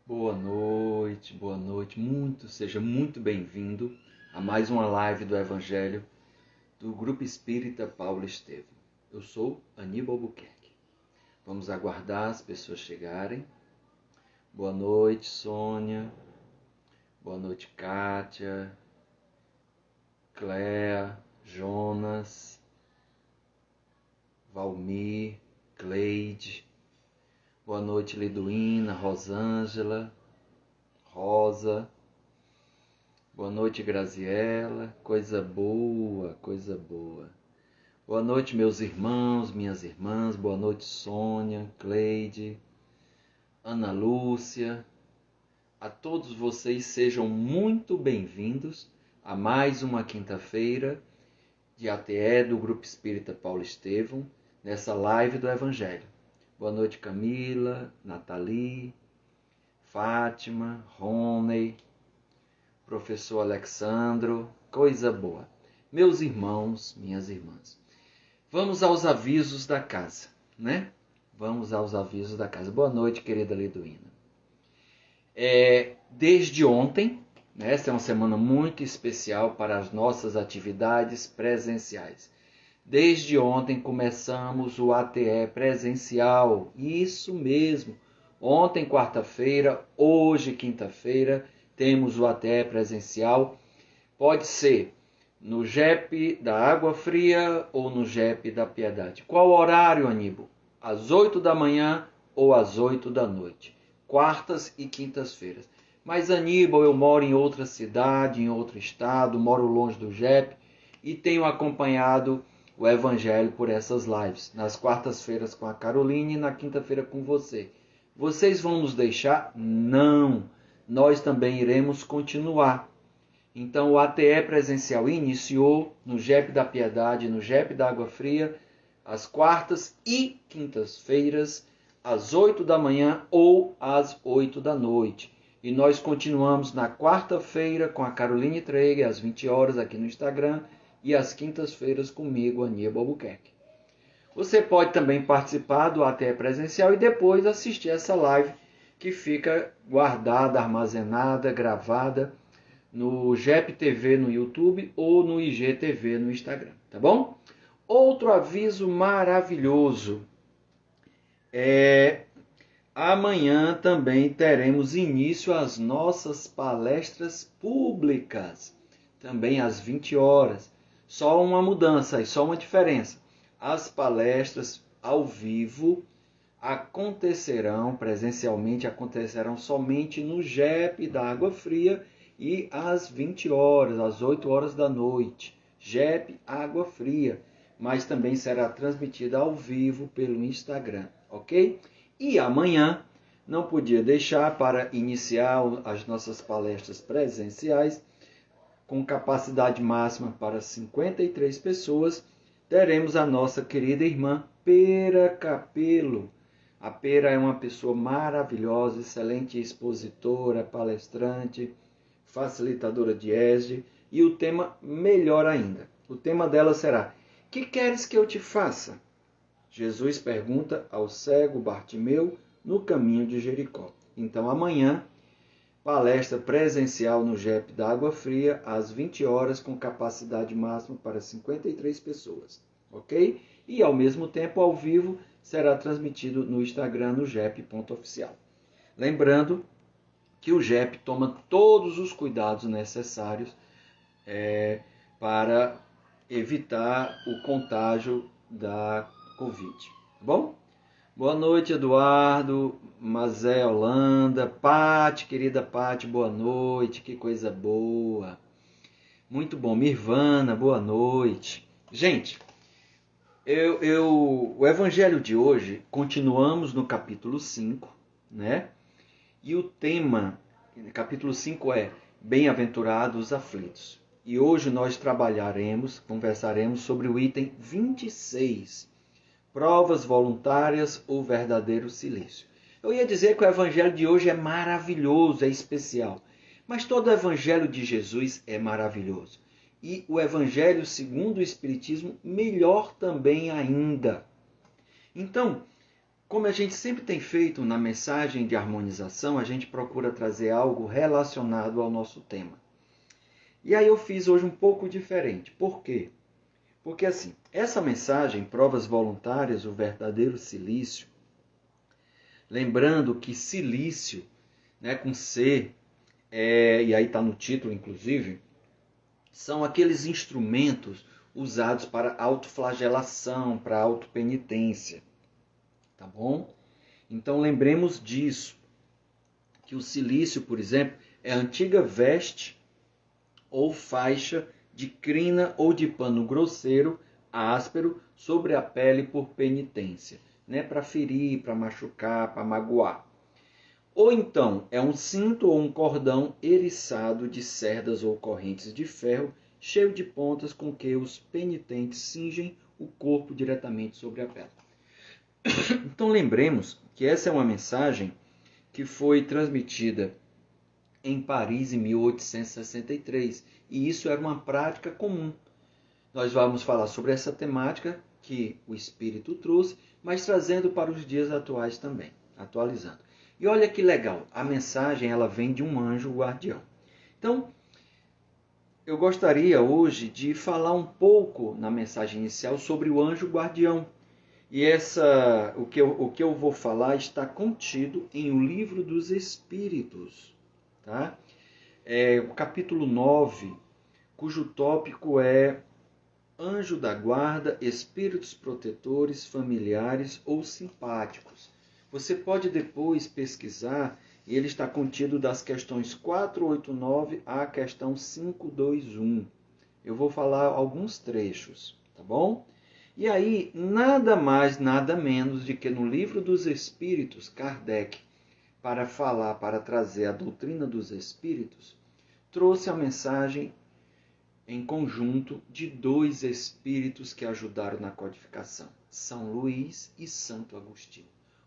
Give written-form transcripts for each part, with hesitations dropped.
Boa noite, seja muito bem-vindo a mais uma live do Evangelho do Grupo Espírita Paulo Estevam. Eu sou Aníbal Albuquerque. Vamos aguardar as pessoas chegarem. Boa noite, Sônia. Boa noite, Kátia, Cléa, Jonas, Valmir, Cleide. Boa noite, Liduína, Rosângela, Rosa. Boa noite, Graziela. Coisa boa, coisa boa. Boa noite, meus irmãos, minhas irmãs. Boa noite, Sônia, Cleide, Ana Lúcia. A todos vocês sejam muito bem-vindos a mais uma quinta-feira de ATE do Grupo Espírita Paulo Estevam, nessa live do Evangelho. Boa noite, Camila, Nathalie, Fátima, Rony, professor Alexandro, coisa boa. Meus irmãos, minhas irmãs, vamos aos avisos da casa, né? Vamos aos avisos da casa. Boa noite, querida Liduína. Desde ontem, né, essa é uma semana muito especial para as nossas atividades presenciais. Desde ontem começamos o ATE presencial, isso mesmo. Ontem, quarta-feira, hoje, quinta-feira, temos o ATE presencial. Pode ser no JEP da Água Fria ou no JEP da Piedade. Qual horário, Aníbal? Às 8 da manhã ou às 8 da noite. Quartas e quintas-feiras. Mas, Aníbal, eu moro em outra cidade, em outro estado, moro longe do JEP e tenho acompanhado o Evangelho por essas lives. Nas quartas-feiras com a Caroline e na quinta-feira com você. Vocês vão nos deixar? Não. Nós também iremos continuar. Então, o ATE presencial iniciou no JEP da Piedade, no JEP da Água Fria, às quartas e quintas-feiras, às 8 da manhã ou às 8 da noite. E nós continuamos na quarta-feira com a Caroline Traeger, às 20 horas, aqui no Instagram, e às quintas-feiras comigo, Aníbal Albuquerque. Você pode também participar do ATE presencial e depois assistir essa live que fica guardada, armazenada, gravada no JEP TV no YouTube ou no IGTV no Instagram, tá bom? Outro aviso maravilhoso. Amanhã também teremos início às nossas palestras públicas, também às 20 horas. Só uma mudança e só uma diferença. As palestras ao vivo presencialmente acontecerão somente no JEP da Água Fria e às 20 horas, às 8 horas da noite. JEP Água Fria, mas também será transmitida ao vivo pelo Instagram, ok? E amanhã, não podia deixar para iniciar as nossas palestras presenciais, com capacidade máxima para 53 pessoas, teremos a nossa querida irmã Pera Capello. A Pera é uma pessoa maravilhosa, excelente expositora, palestrante, facilitadora de ESG, e o tema melhor ainda. O tema dela será: que queres que eu te faça? Jesus pergunta ao cego Bartimeu no caminho de Jericó. Então amanhã, palestra presencial no JEP da Água Fria, às 20 horas, com capacidade máxima para 53 pessoas, ok? E, ao mesmo tempo, ao vivo, será transmitido no Instagram, no JEP.oficial. Lembrando que o JEP toma todos os cuidados necessários para evitar o contágio da Covid, tá bom? Boa noite, Eduardo, Mazé, Holanda, Pati, querida Pati, boa noite, que coisa boa. Muito bom, Mirvana, boa noite. Gente, o Evangelho de hoje, continuamos no capítulo 5, né? E o tema, capítulo 5 é Bem-aventurados os aflitos. E hoje nós conversaremos sobre o item 26, provas voluntárias ou verdadeiro silêncio. Eu ia dizer que o Evangelho de hoje é maravilhoso, é especial. Mas todo o Evangelho de Jesus é maravilhoso. E o Evangelho segundo o Espiritismo, melhor também ainda. Então, Como a gente sempre tem feito na mensagem de harmonização, a gente procura trazer algo relacionado ao nosso tema. E aí eu fiz hoje um pouco diferente. Por quê? Porque assim, essa mensagem, Provas Voluntárias, o verdadeiro silício, lembrando que silício, né, com C, e aí está no título inclusive, são aqueles instrumentos usados para autoflagelação, para autopenitência. Tá bom? Então lembremos disso, que o silício, por exemplo, é a antiga veste ou faixa de crina ou de pano grosseiro, áspero, sobre a pele por penitência, né? Para ferir, para machucar, para magoar. Ou então é um cinto ou um cordão eriçado de cerdas ou correntes de ferro, cheio de pontas com que os penitentes cingem o corpo diretamente sobre a pele. Então lembremos que essa é uma mensagem que foi transmitida em Paris em 1863, e isso era uma prática comum. Nós vamos falar sobre essa temática que o Espírito trouxe, mas trazendo para os dias atuais também, atualizando. E olha que legal, a mensagem ela vem de um anjo guardião. Então, eu gostaria hoje de falar um pouco na mensagem inicial sobre o anjo guardião. E o que eu vou falar está contido em O Livro dos Espíritos, tá? O capítulo 9, cujo tópico é Anjo da Guarda, Espíritos Protetores, Familiares ou Simpáticos. Você pode depois pesquisar, e ele está contido das questões 489 à questão 521. Eu vou falar alguns trechos, tá bom? E aí, nada mais, nada menos de que no Livro dos Espíritos, Kardec, para trazer a doutrina dos Espíritos, trouxe a mensagem em conjunto de dois espíritos que ajudaram na codificação, São Luís e Santo Agostinho.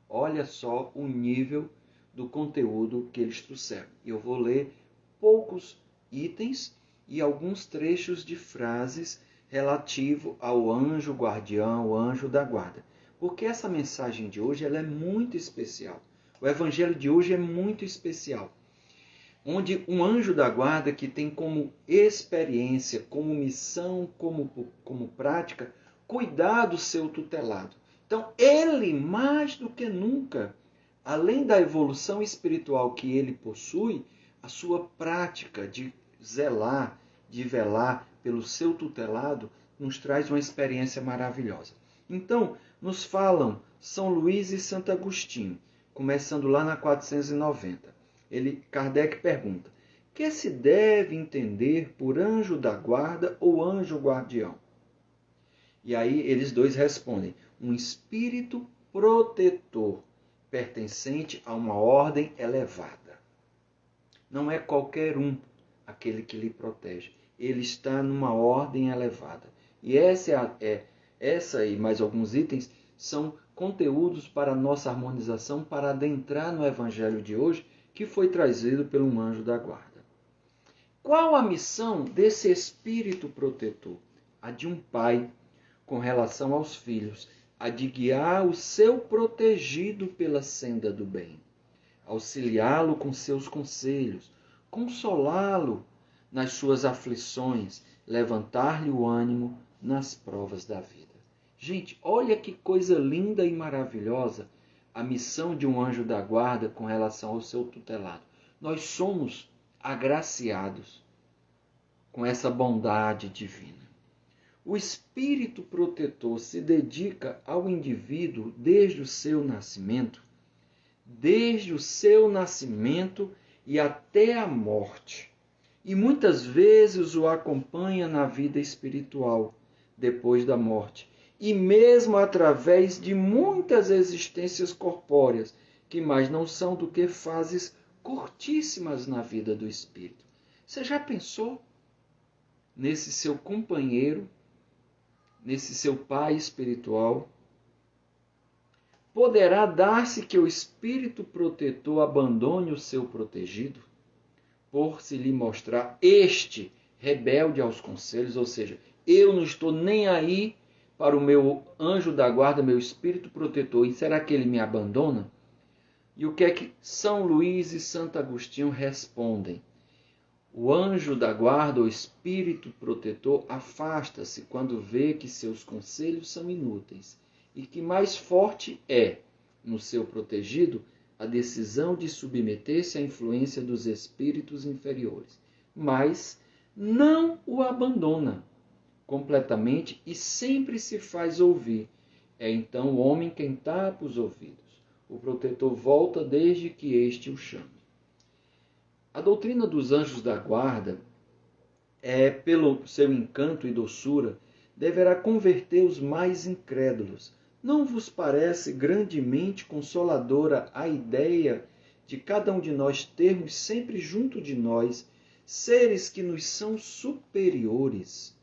Olha só o nível do conteúdo que eles trouxeram. Eu vou ler poucos itens e alguns trechos de frases relativo ao anjo guardião, o anjo da guarda. Porque essa mensagem de hoje ela é muito especial. O evangelho de hoje é muito especial. Onde um anjo da guarda que tem como experiência, como missão, como prática, cuidar do seu tutelado. Então, ele, mais do que nunca, além da evolução espiritual que ele possui, a sua prática de zelar, de velar pelo seu tutelado, nos traz uma experiência maravilhosa. Então, nos falam São Luís e Santo Agostinho, começando lá na 490. Kardec pergunta, que se deve entender por anjo da guarda ou anjo guardião? E aí eles dois respondem, um espírito protetor, pertencente a uma ordem elevada. Não é qualquer um aquele que lhe protege. Ele está numa ordem elevada. E essa e mais alguns itens são conteúdos para a nossa harmonização, para adentrar no evangelho de hoje, que foi trazido por um anjo da guarda. Qual a missão desse espírito protetor? A de um pai com relação aos filhos, a de guiar o seu protegido pela senda do bem, auxiliá-lo com seus conselhos, consolá-lo nas suas aflições, levantar-lhe o ânimo nas provas da vida. Gente, olha que coisa linda e maravilhosa a missão de um anjo da guarda com relação ao seu tutelado. Nós somos agraciados com essa bondade divina. O espírito protetor se dedica ao indivíduo desde o seu nascimento e até a morte. E muitas vezes o acompanha na vida espiritual, depois da morte, e mesmo através de muitas existências corpóreas, que mais não são do que fases curtíssimas na vida do espírito. Você já pensou nesse seu companheiro, nesse seu pai espiritual? Poderá dar-se que o espírito protetor abandone o seu protegido, por se lhe mostrar este rebelde aos conselhos, ou seja, eu não estou nem aí para o meu anjo da guarda, meu espírito protetor, e será que ele me abandona? E o que é que São Luís e Santo Agostinho respondem? O anjo da guarda, o espírito protetor, afasta-se quando vê que seus conselhos são inúteis e que mais forte é, no seu protegido, a decisão de submeter-se à influência dos espíritos inferiores. Mas não o abandona completamente e sempre se faz ouvir. É então o homem quem tapa os ouvidos. O protetor volta desde que este o chame. A doutrina dos anjos da guarda, pelo seu encanto e doçura, deverá converter os mais incrédulos. Não vos parece grandemente consoladora a ideia de cada um de nós termos sempre junto de nós seres que nos são superiores,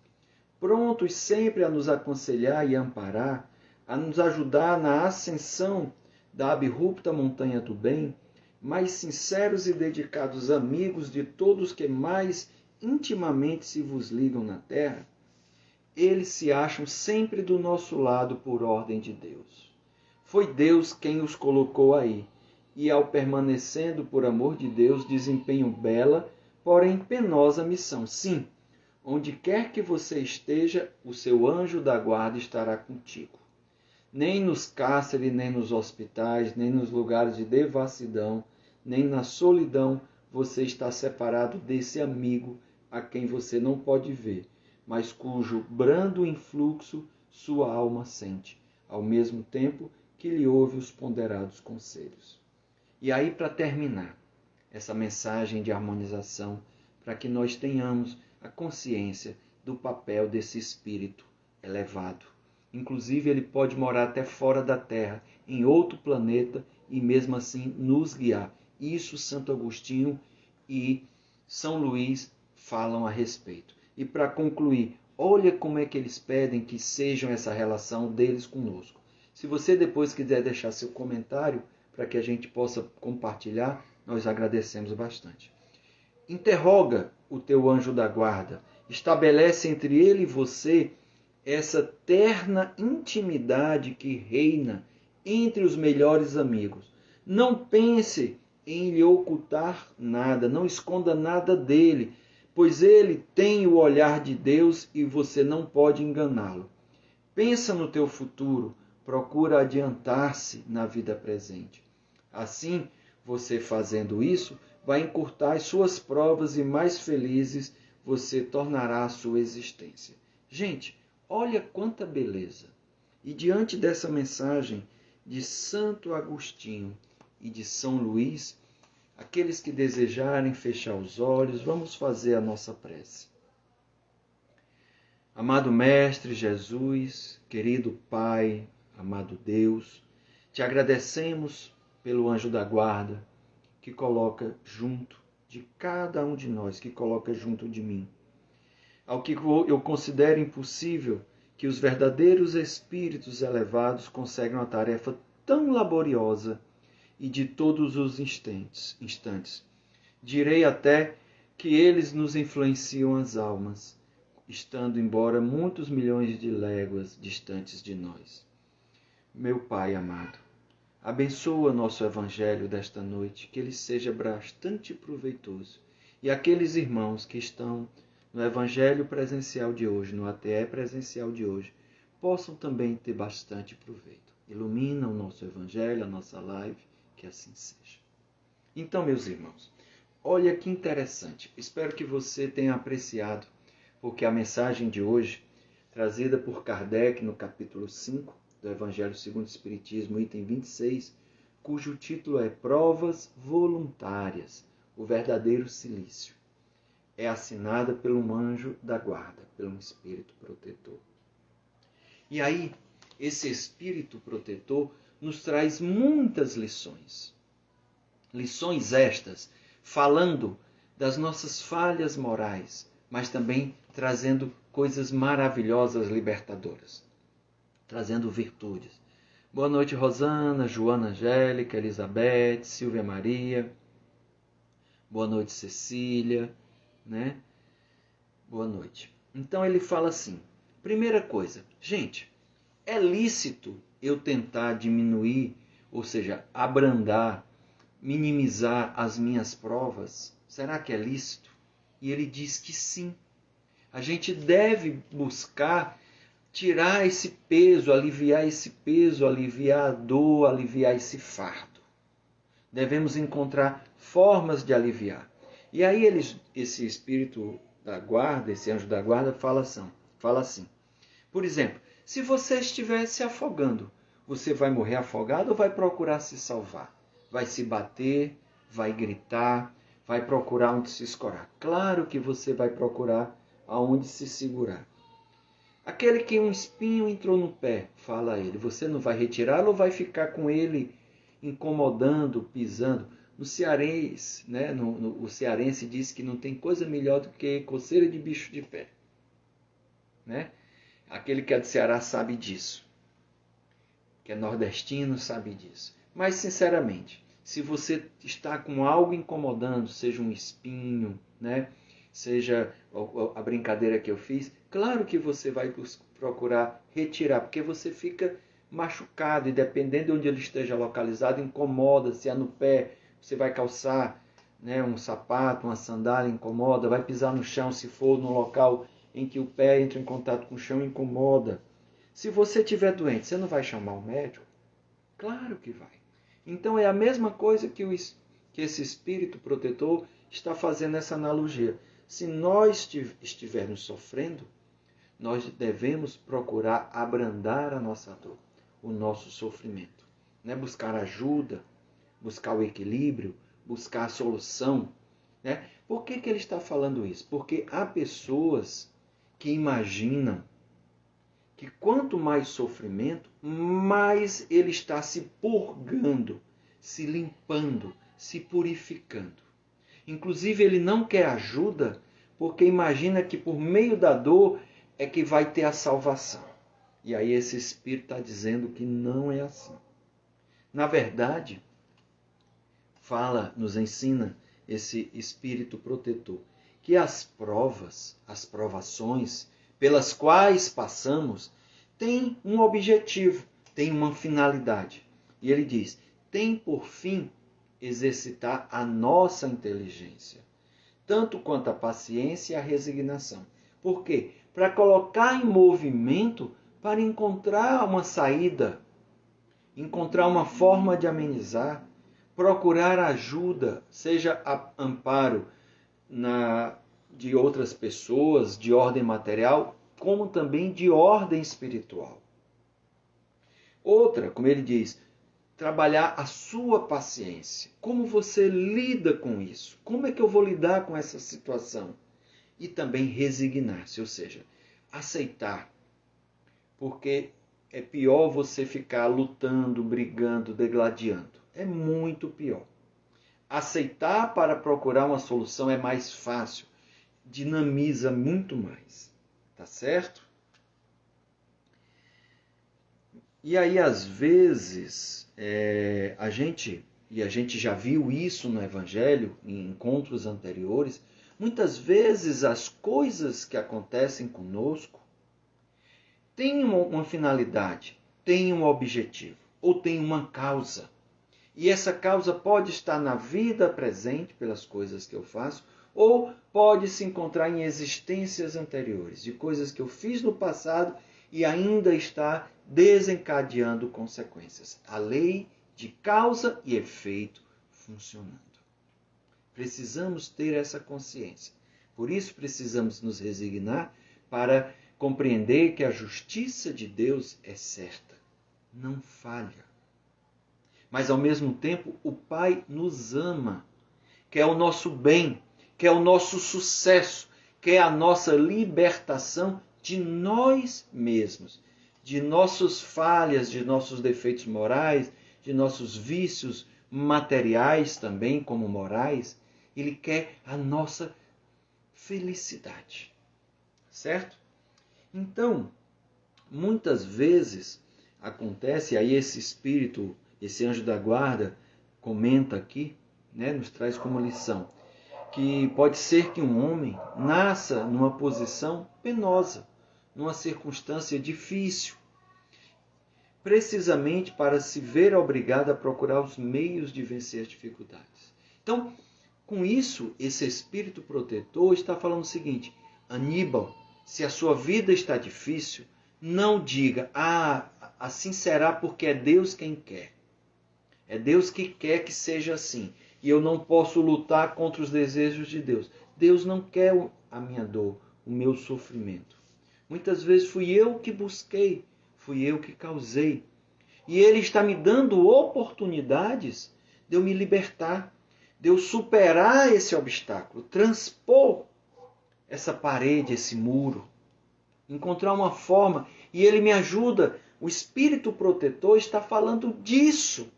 prontos sempre a nos aconselhar e amparar, a nos ajudar na ascensão da abrupta montanha do bem, mais sinceros e dedicados amigos de todos que mais intimamente se vos ligam na terra? Eles se acham sempre do nosso lado por ordem de Deus. Foi Deus quem os colocou aí, e ao permanecendo por amor de Deus, desempenham bela, porém penosa missão. Sim, onde quer que você esteja, o seu anjo da guarda estará contigo. Nem nos cárceres, nem nos hospitais, nem nos lugares de devassidão, nem na solidão, você está separado desse amigo a quem você não pode ver, mas cujo brando influxo sua alma sente, ao mesmo tempo que lhe ouve os ponderados conselhos. E aí, para terminar essa mensagem de harmonização, para que nós tenhamos a consciência do papel desse espírito elevado. Inclusive, ele pode morar até fora da Terra, em outro planeta, e mesmo assim nos guiar. Isso Santo Agostinho e São Luís falam a respeito. E para concluir, olha como é que eles pedem que sejam essa relação deles conosco. Se você depois quiser deixar seu comentário para que a gente possa compartilhar, nós agradecemos bastante. Interroga o teu anjo da guarda, estabelece entre ele e você essa terna intimidade que reina entre os melhores amigos. Não pense em lhe ocultar nada, não esconda nada dele, pois ele tem o olhar de Deus e você não pode enganá-lo. Pensa no teu futuro, procura adiantar-se na vida presente. Assim, você fazendo isso, vai encurtar as suas provas e mais felizes você tornará a sua existência. Gente, olha quanta beleza! E diante dessa mensagem de Santo Agostinho e de São Luís, aqueles que desejarem fechar os olhos, vamos fazer a nossa prece. Amado Mestre Jesus, querido Pai, amado Deus, te agradecemos pelo anjo da guarda que coloca junto de cada um de nós, que coloca junto de mim. Ao que eu considero impossível que os verdadeiros espíritos elevados conseguem uma tarefa tão laboriosa e de todos os instantes. Direi até que eles nos influenciam as almas, estando embora muitos milhões de léguas distantes de nós. Meu Pai amado, abençoa nosso Evangelho desta noite, que ele seja bastante proveitoso. E aqueles irmãos que estão no Evangelho presencial de hoje, no ATE presencial de hoje, possam também ter bastante proveito. Ilumina o nosso Evangelho, a nossa live, que assim seja. Então, meus irmãos, olha que interessante. Espero que você tenha apreciado, porque a mensagem de hoje, trazida por Kardec no capítulo 5, do Evangelho segundo o Espiritismo, item 26, cujo título é Provas Voluntárias, o verdadeiro silício. É assinada pelo anjo da guarda, pelo espírito protetor. E aí, esse espírito protetor nos traz muitas lições. Lições estas, falando das nossas falhas morais, mas também trazendo coisas maravilhosas, libertadoras. Trazendo virtudes. Boa noite, Rosana, Joana Angélica, Elizabeth, Silvia Maria. Boa noite, Cecília, Boa noite. Então ele fala assim, primeira coisa, gente, É lícito eu tentar diminuir, ou seja, abrandar, minimizar as minhas provas? Será que é lícito? E ele diz que sim. A gente deve buscar tirar esse peso, aliviar a dor, aliviar esse fardo. Devemos encontrar formas de aliviar. E aí esse espírito da guarda, esse anjo da guarda, fala assim. Por exemplo, se você estiver se afogando, você vai morrer afogado ou vai procurar se salvar? Vai se bater, vai gritar, vai procurar onde se escorar? Claro que você vai procurar aonde se segurar. Aquele que um espinho entrou no pé, fala ele, você não vai retirá-lo ou vai ficar com ele incomodando, pisando? No cearense, né? O cearense diz que não tem coisa melhor do que coceira de bicho de pé. Né? Aquele que é do Ceará sabe disso. Que é nordestino sabe disso. Mas, sinceramente, se você está com algo incomodando, seja um espinho, né? Seja a brincadeira que eu fiz, claro que você vai procurar retirar, porque você fica machucado e dependendo de onde ele esteja localizado, incomoda, se é no pé, você vai calçar, né, um sapato, uma sandália, incomoda, vai pisar no chão se for no local em que o pé entra em contato com o chão, incomoda. Se você estiver doente, você não vai chamar o médico? Claro que vai. Então é a mesma coisa que esse espírito protetor está fazendo essa analogia. Se nós estivermos sofrendo, nós devemos procurar abrandar a nossa dor, o nosso sofrimento. Né? Buscar ajuda, buscar o equilíbrio, buscar a solução. Né? Por que ele está falando isso? Porque há pessoas que imaginam que quanto mais sofrimento, mais ele está se purgando, se limpando, se purificando. Inclusive, ele não quer ajuda porque imagina que por meio da dor é que vai ter a salvação. E aí esse Espírito está dizendo que não é assim. Na verdade, nos ensina esse Espírito protetor, que as provas, as provações pelas quais passamos, têm um objetivo, têm uma finalidade. E ele diz, tem por fim exercitar a nossa inteligência, tanto quanto a paciência e a resignação. Por quê? Para colocar em movimento, para encontrar uma saída, encontrar uma forma de amenizar, procurar ajuda, seja amparo de outras pessoas, de ordem material, como também de ordem espiritual. Outra, como ele diz, trabalhar a sua paciência. Como você lida com isso? Como é que eu vou lidar com essa situação? E também resignar-se, ou seja, aceitar. Porque é pior você ficar lutando, brigando, degladiando. É muito pior. Aceitar para procurar uma solução é mais fácil. Dinamiza muito mais. Tá certo? E aí, às vezes, a gente já viu isso no Evangelho, em encontros anteriores, muitas vezes as coisas que acontecem conosco têm uma finalidade, têm um objetivo, ou têm uma causa. E essa causa pode estar na vida presente, pelas coisas que eu faço, ou pode se encontrar em existências anteriores, de coisas que eu fiz no passado e ainda está desencadeando consequências. A lei de causa e efeito funcionando. Precisamos ter essa consciência. Por isso precisamos nos resignar para compreender que a justiça de Deus é certa, não falha. Mas ao mesmo tempo o Pai nos ama, quer o nosso bem, quer o nosso sucesso, quer a nossa libertação de nós mesmos, de nossas falhas, de nossos defeitos morais, de nossos vícios materiais também, como morais. Ele quer a nossa felicidade. Certo? Então, muitas vezes acontece, aí esse espírito, esse anjo da guarda, comenta aqui, né, nos traz como lição, que pode ser que um homem nasça numa posição penosa, numa circunstância difícil, precisamente para se ver obrigado a procurar os meios de vencer as dificuldades. Então, com isso, esse espírito protetor está falando o seguinte: Aníbal, se a sua vida está difícil, não diga, assim será porque é Deus quem quer. É Deus que quer que seja assim. E eu não posso lutar contra os desejos de Deus. Deus não quer a minha dor, o meu sofrimento. Muitas vezes fui eu que busquei, fui eu que causei. E Ele está me dando oportunidades de eu me libertar, de eu superar esse obstáculo, transpor essa parede, esse muro, encontrar uma forma. E Ele me ajuda. O Espírito Protetor está falando disso.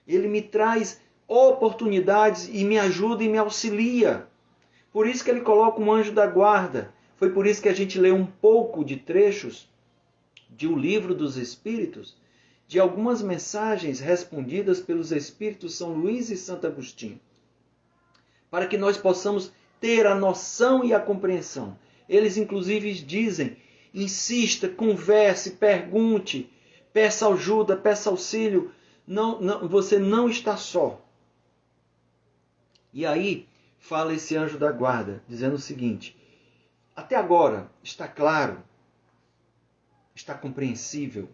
Ele me traz oportunidades e me ajuda e me auxilia. Por isso que Ele coloca um anjo da guarda. Foi por isso que a gente lê um pouco de trechos de O Livro dos Espíritos, de algumas mensagens respondidas pelos Espíritos São Luís e Santo Agostinho, para que nós possamos ter a noção e a compreensão. Eles inclusive dizem: insista, converse, pergunte, peça ajuda, peça auxílio. Você não está só. E aí fala esse anjo da guarda, dizendo o seguinte: até agora está claro, está compreensível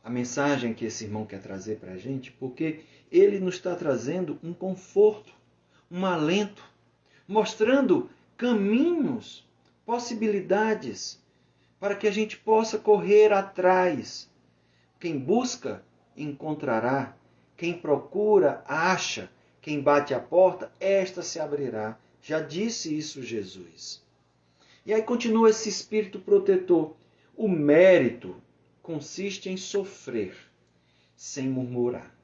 a mensagem que esse irmão quer trazer para a gente, porque ele nos está trazendo um conforto, um alento, mostrando caminhos, possibilidades, para que a gente possa correr atrás. Quem busca, encontrará. Quem procura, acha. Quem bate a porta, esta se abrirá. Já disse isso Jesus. E aí continua esse espírito protetor. O mérito consiste em sofrer, sem murmurar.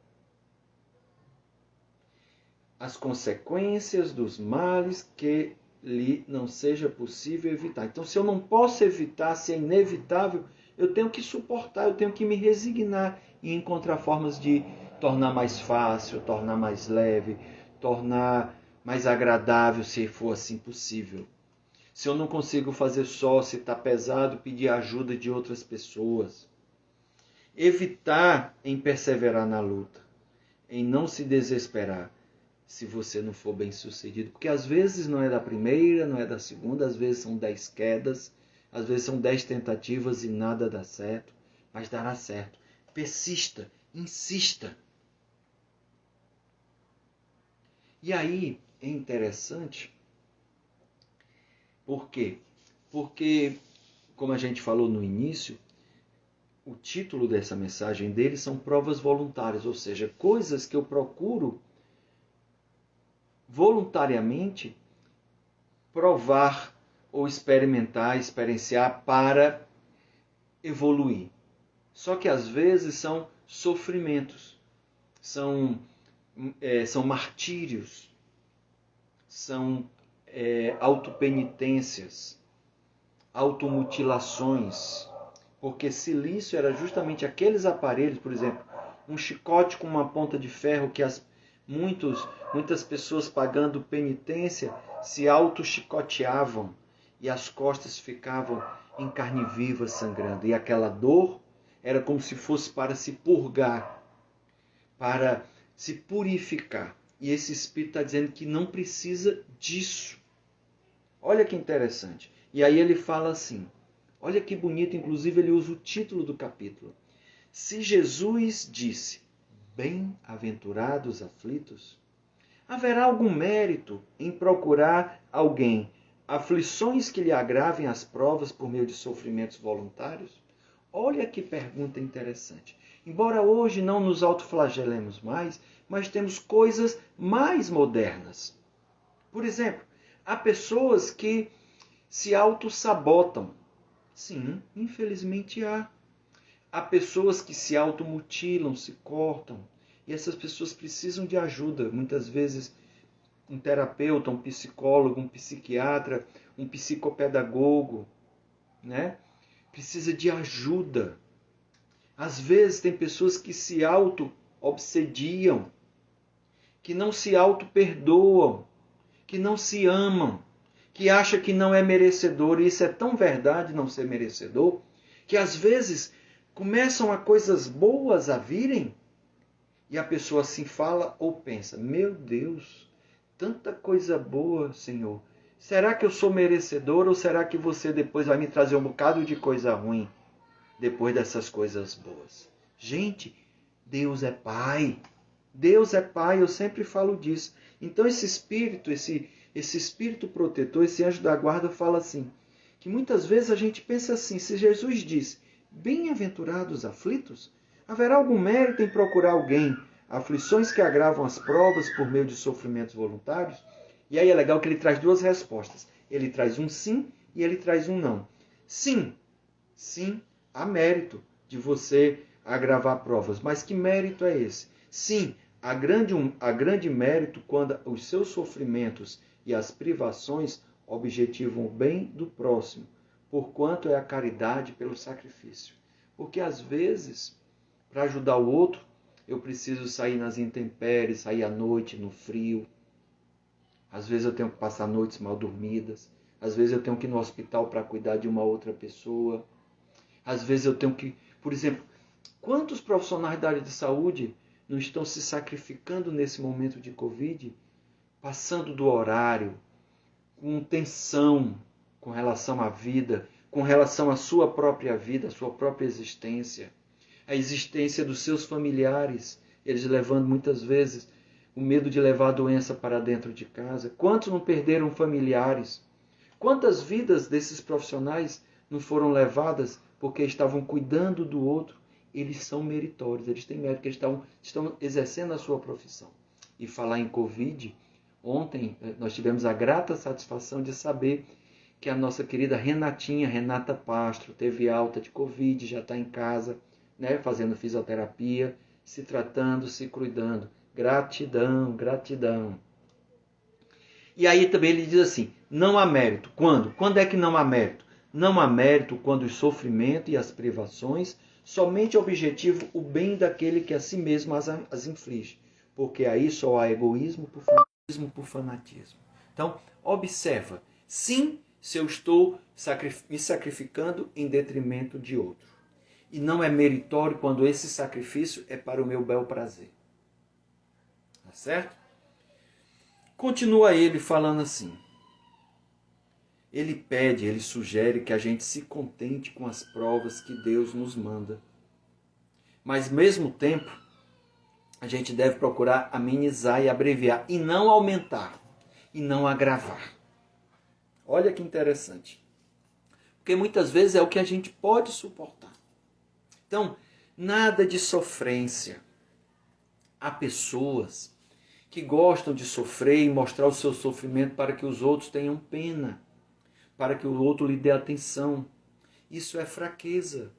As consequências dos males que lhe não seja possível evitar. Então, se eu não posso evitar, se é inevitável, eu tenho que suportar, eu tenho que me resignar e encontrar formas de tornar mais fácil, tornar mais leve, tornar mais agradável, se for assim possível. Se eu não consigo fazer só, se está pesado, pedir ajuda de outras pessoas. Evitar em perseverar na luta, em não se desesperar se você não for bem sucedido. Porque às vezes não é da primeira, não é da segunda, às vezes são 10 quedas, às vezes são 10 tentativas e nada dá certo, mas dará certo. Persista, insista. E aí é interessante, por quê? Porque, como a gente falou no início, o título dessa mensagem dele são provas voluntárias, ou seja, coisas que eu procuro voluntariamente provar ou experimentar, experienciar para evoluir. Só que às vezes são sofrimentos, são martírios, são autopenitências, automutilações. Porque silício era justamente aqueles aparelhos, por exemplo, um chicote com uma ponta de ferro que muitas pessoas pagando penitência se auto-chicoteavam e as costas ficavam em carne viva sangrando. E aquela dor era como se fosse para se purgar, para se purificar. E esse Espírito está dizendo que não precisa disso. Olha que interessante. E aí ele fala assim, olha que bonito, inclusive ele usa o título do capítulo. Se Jesus disse, bem-aventurados aflitos, haverá algum mérito em procurar alguém aflições que lhe agravem as provas por meio de sofrimentos voluntários? Olha que pergunta interessante. Embora hoje não nos autoflagelemos mais, mas temos coisas mais modernas. Por exemplo, há pessoas que se auto-sabotam. Sim, infelizmente há. Há pessoas que se automutilam, se cortam. E essas pessoas precisam de ajuda. Muitas vezes um terapeuta, um psicólogo, um psiquiatra, um psicopedagogo, né? Precisa de ajuda. Às vezes tem pessoas que se auto-obsediam, que não se auto-perdoam, que não se amam, que acham que não é merecedor. E isso é tão verdade, não ser merecedor, que às vezes Começam a coisas boas a virem e a pessoa assim fala ou pensa: meu Deus, tanta coisa boa, Senhor. Será que eu sou merecedor ou será que você depois vai me trazer um bocado de coisa ruim depois dessas coisas boas? Gente, Deus é Pai. Deus é Pai, eu sempre falo disso. Então esse espírito, esse espírito protetor, esse anjo da guarda fala assim, que muitas vezes a gente pensa assim, se Jesus diz, bem-aventurados aflitos, haverá algum mérito em procurar alguém, aflições que agravam as provas por meio de sofrimentos voluntários? E aí é legal que ele traz duas respostas. Ele traz um sim e ele traz um não. Sim, sim, há mérito de você agravar provas. Mas que mérito é esse? Sim, há grande mérito quando os seus sofrimentos e as privações objetivam o bem do próximo, porquanto é a caridade pelo sacrifício. Porque às vezes, para ajudar o outro, eu preciso sair nas intempéries, sair à noite, no frio. Às vezes eu tenho que passar noites mal dormidas. Às vezes eu tenho que ir no hospital para cuidar de uma outra pessoa. Às vezes eu tenho que... Por exemplo, quantos profissionais da área de saúde não estão se sacrificando nesse momento de Covid, passando do horário, com tensão com relação à vida, com relação à sua própria vida, à sua própria existência, a existência dos seus familiares, eles levando muitas vezes o medo de levar a doença para dentro de casa. Quantos não perderam familiares? Quantas vidas desses profissionais não foram levadas porque estavam cuidando do outro? Eles são meritórios, eles têm mérito, eles estão exercendo a sua profissão. E falar em Covid, ontem nós tivemos a grata satisfação de saber que a nossa querida Renata Pastro, teve alta de Covid, já está em casa, né, fazendo fisioterapia, se tratando, se cuidando. Gratidão, gratidão. E aí também ele diz assim, não há mérito. Quando? Quando é que não há mérito? Não há mérito quando o sofrimento e as privações somente objetivam o bem daquele que a si mesmo as inflige. Porque aí só há egoísmo por fanatismo. Então, observa. Sim, se eu estou me sacrificando em detrimento de outro. E não é meritório quando esse sacrifício é para o meu bel prazer. Tá certo? Continua ele falando assim. Ele pede, ele sugere que a gente se contente com as provas que Deus nos manda. Mas, ao mesmo tempo, a gente deve procurar amenizar e abreviar, e não aumentar, e não agravar. Olha que interessante. Porque muitas vezes é o que a gente pode suportar. Então, nada de sofrência. Há pessoas que gostam de sofrer e mostrar o seu sofrimento para que os outros tenham pena, para que o outro lhe dê atenção. Isso é fraqueza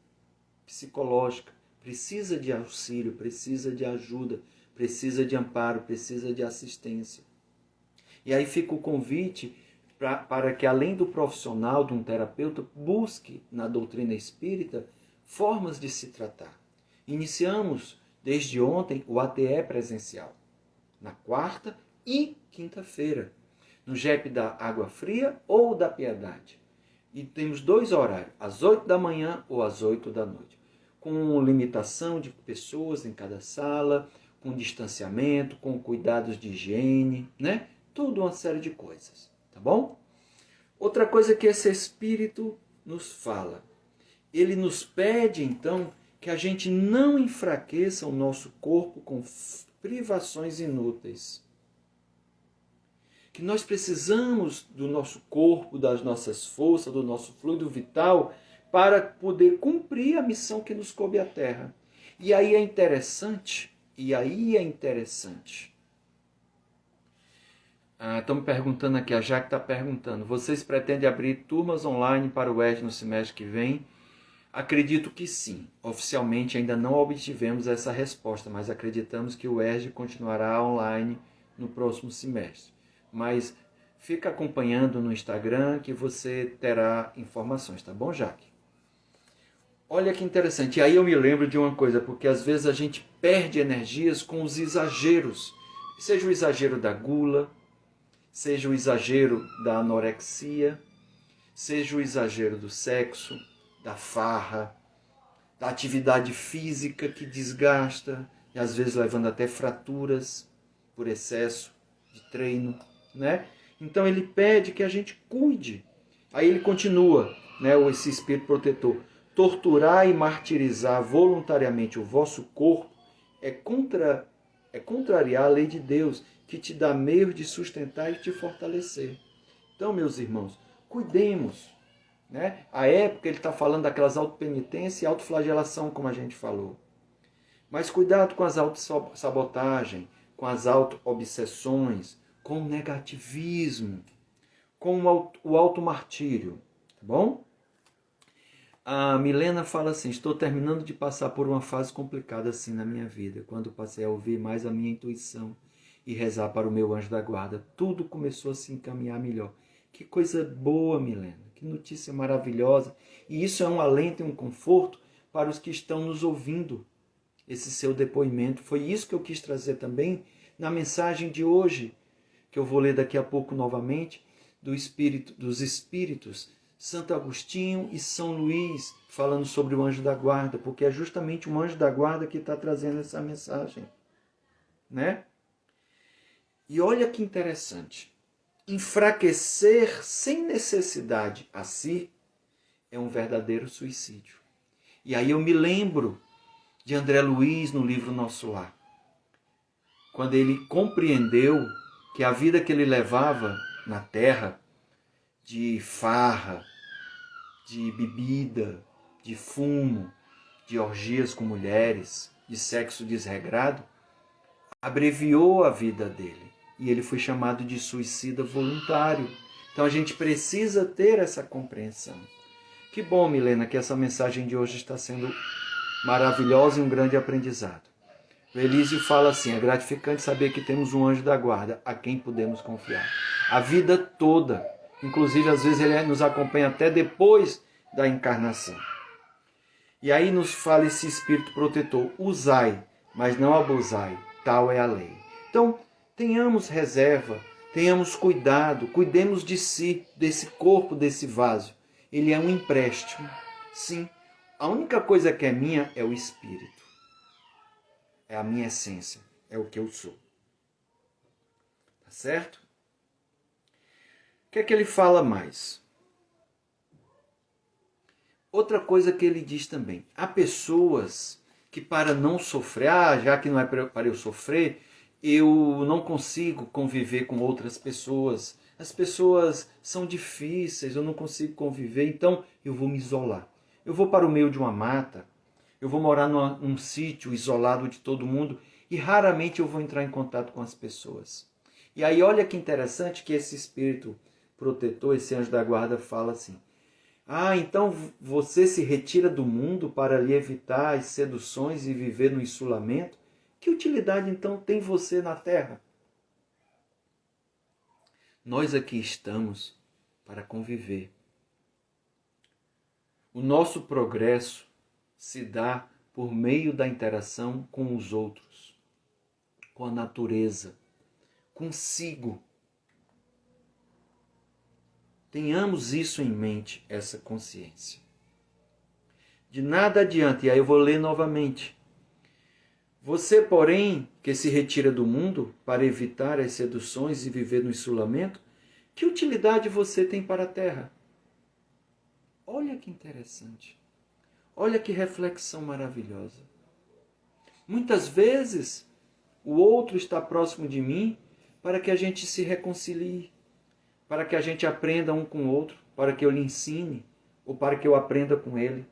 psicológica. Precisa de auxílio, precisa de ajuda, precisa de amparo, precisa de assistência. E aí fica o convite para que, além do profissional, de um terapeuta, busque na doutrina espírita formas de se tratar. Iniciamos, desde ontem, o ATE presencial, na quarta e quinta-feira, no JEP da Água Fria ou da Piedade. E temos 2 horários, às 8 da manhã ou às 8 da noite, com limitação de pessoas em cada sala, com distanciamento, com cuidados de higiene, né? Tudo uma série de coisas, tá bom? Outra coisa que esse Espírito nos fala, ele nos pede então que a gente não enfraqueça o nosso corpo com privações inúteis. Que nós precisamos do nosso corpo, das nossas forças, do nosso fluido vital para poder cumprir a missão que nos coube à Terra. E aí é interessante, estão me perguntando aqui, a Jaque está perguntando, vocês pretendem abrir turmas online para o ERG no semestre que vem? Acredito que sim. Oficialmente ainda não obtivemos essa resposta, mas acreditamos que o ERG continuará online no próximo semestre. Mas fica acompanhando no Instagram que você terá informações, tá bom, Jaque? Olha que interessante. E aí eu me lembro de uma coisa, porque às vezes a gente perde energias com os exageros. Seja o exagero da gula, seja o exagero da anorexia, seja o exagero do sexo, da farra, da atividade física que desgasta, e às vezes levando até fraturas por excesso de treino, né? Então ele pede que a gente cuide. Aí ele continua, né, esse espírito protetor. Torturar e martirizar voluntariamente o vosso corpo é contrariar a lei de Deus, que te dá meios de sustentar e te fortalecer. Então, meus irmãos, cuidemos. Né? A época ele está falando daquelas autopenitências e autoflagelação, como a gente falou. Mas cuidado com as autossabotagens, com as auto-obsessões, com o negativismo, com o automartírio. Tá bom? A Milena fala assim: estou terminando de passar por uma fase complicada assim na minha vida, quando passei a ouvir mais a minha intuição e rezar para o meu anjo da guarda. Tudo começou a se encaminhar melhor. Que coisa boa, Milena. Que notícia maravilhosa. E isso é um alento e um conforto para os que estão nos ouvindo. Esse seu depoimento. Foi isso que eu quis trazer também na mensagem de hoje, que eu vou ler daqui a pouco novamente, dos Espíritos, Santo Agostinho e São Luís, falando sobre o anjo da guarda, porque é justamente o anjo da guarda que está trazendo essa mensagem. Né? E olha que interessante. Enfraquecer sem necessidade a si é um verdadeiro suicídio. E aí eu me lembro de André Luiz no livro Nosso Lar, quando ele compreendeu que a vida que ele levava na terra, de farra, de bebida, de fumo, de orgias com mulheres, de sexo desregrado, abreviou a vida dele. E ele foi chamado de suicida voluntário. Então a gente precisa ter essa compreensão. Que bom, Milena, que essa mensagem de hoje está sendo maravilhosa e um grande aprendizado. O Elísio fala assim: é gratificante saber que temos um anjo da guarda a quem podemos confiar. A vida toda, inclusive às vezes ele nos acompanha até depois da encarnação. E aí nos fala esse espírito protetor: usai, mas não abusai, tal é a lei. Então, tenhamos reserva, tenhamos cuidado, cuidemos de si, desse corpo, desse vaso. Ele é um empréstimo. Sim, a única coisa que é minha é o espírito. É a minha essência, é o que eu sou. Tá certo? O que é que ele fala mais? Outra coisa que ele diz também: há pessoas que, para não sofrer, já que não é para eu sofrer, eu não consigo conviver com outras pessoas. As pessoas são difíceis, eu não consigo conviver, então eu vou me isolar. Eu vou para o meio de uma mata, eu vou morar num sítio isolado de todo mundo e raramente eu vou entrar em contato com as pessoas. E aí olha que interessante que esse espírito protetor, esse anjo da guarda, fala assim: então você se retira do mundo para lhe evitar as seduções e viver no isolamento? Que utilidade então tem você na Terra? Nós aqui estamos para conviver. O nosso progresso se dá por meio da interação com os outros, com a natureza, consigo. Tenhamos isso em mente, essa consciência. De nada adianta, e aí eu vou ler novamente. Você, porém, que se retira do mundo para evitar as seduções e viver no isolamento, que utilidade você tem para a terra? Olha que interessante. Olha que reflexão maravilhosa. Muitas vezes, o outro está próximo de mim para que a gente se reconcilie, para que a gente aprenda um com o outro, para que eu lhe ensine, ou para que eu aprenda com ele,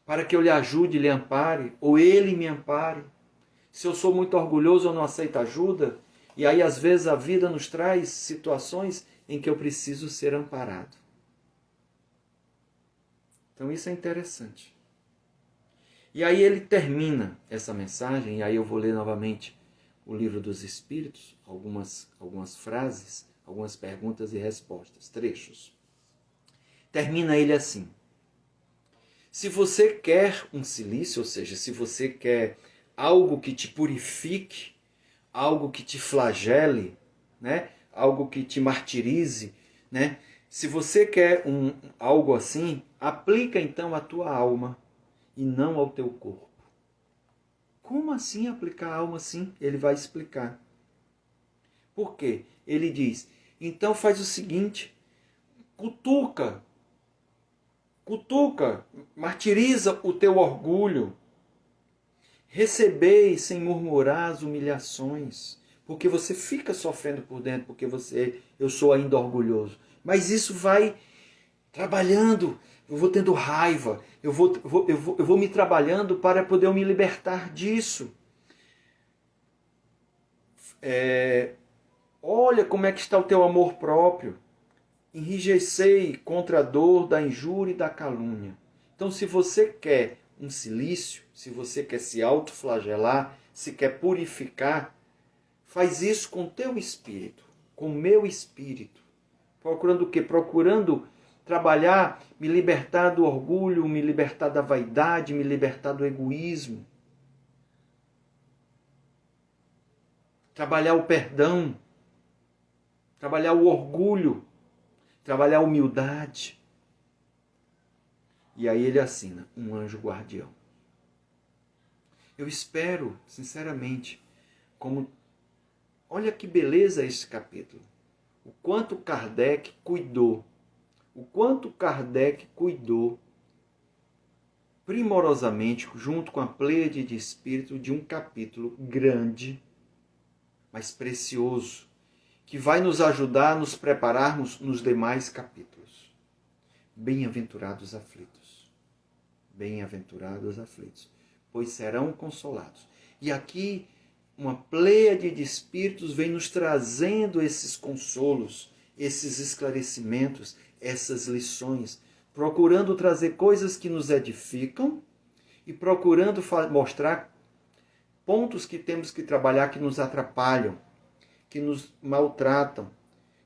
para que eu lhe ajude, lhe ampare, ou ele me ampare. Se eu sou muito orgulhoso, eu não aceito ajuda, e aí às vezes a vida nos traz situações em que eu preciso ser amparado. Então isso é interessante. E aí ele termina essa mensagem, e aí eu vou ler novamente o Livro dos Espíritos, algumas frases, algumas perguntas e respostas, trechos. Termina ele assim: se você quer um silício, ou seja, se você quer algo que te purifique, algo que te flagele, né? Algo que te martirize, né? Se você quer algo assim, aplica então a tua alma e não ao teu corpo. Como assim aplicar a alma assim? Ele vai explicar. Por quê? Ele diz, então faz o seguinte, cutuca, martiriza o teu orgulho, recebei sem murmurar as humilhações, porque você fica sofrendo por dentro, porque eu sou ainda orgulhoso. Mas isso vai trabalhando, eu vou tendo raiva, eu vou me trabalhando para poder me libertar disso. Olha como é que está o teu amor próprio. Enrijecei contra a dor da injúria e da calúnia. Então, se você quer um cilício, se você quer se autoflagelar, se quer purificar, faz isso com o teu espírito, com o meu espírito. Procurando o quê? Procurando trabalhar, me libertar do orgulho, me libertar da vaidade, me libertar do egoísmo. Trabalhar o perdão, trabalhar o orgulho, trabalhar a humildade. E aí ele assina, um anjo guardião. Eu espero, sinceramente, olha que beleza esse capítulo. O quanto Kardec cuidou primorosamente, junto com a pleiade de espírito, de um capítulo grande, mas precioso, que vai nos ajudar a nos prepararmos nos demais capítulos. Bem-aventurados aflitos. Bem-aventurados aflitos, pois serão consolados. E aqui uma pleiade de espíritos vem nos trazendo esses consolos, esses esclarecimentos, essas lições, procurando trazer coisas que nos edificam e procurando mostrar pontos que temos que trabalhar que nos atrapalham, que nos maltratam,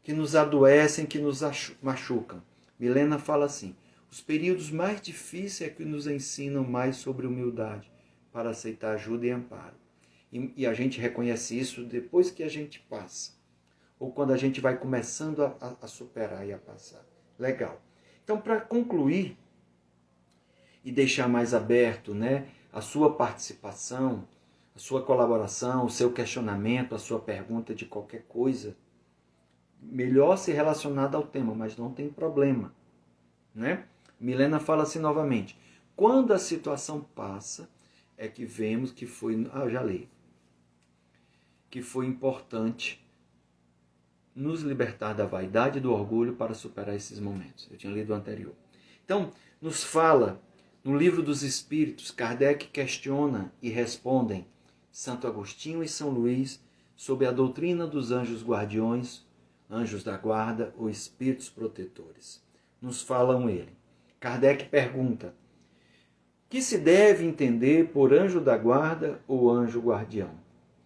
que nos adoecem, que nos machucam. Milena fala assim, os períodos mais difíceis é que nos ensinam mais sobre humildade, para aceitar ajuda e amparo. E a gente reconhece isso depois que a gente passa, ou quando a gente vai começando a superar e a passar. Legal. Então, para concluir e deixar mais aberto, né, a sua participação, a sua colaboração, o seu questionamento, a sua pergunta de qualquer coisa, melhor se relacionada ao tema, mas não tem problema, né? Milena fala assim novamente, quando a situação passa, é que vemos que foi... eu já li. Que foi importante nos libertar da vaidade e do orgulho para superar esses momentos. Eu tinha lido o anterior. Então, nos fala, no Livro dos Espíritos, Kardec questiona e respondem Santo Agostinho e São Luís sobre a doutrina dos anjos guardiões, anjos da guarda ou espíritos protetores. Nos falam ele. Kardec pergunta, que se deve entender por anjo da guarda ou anjo guardião?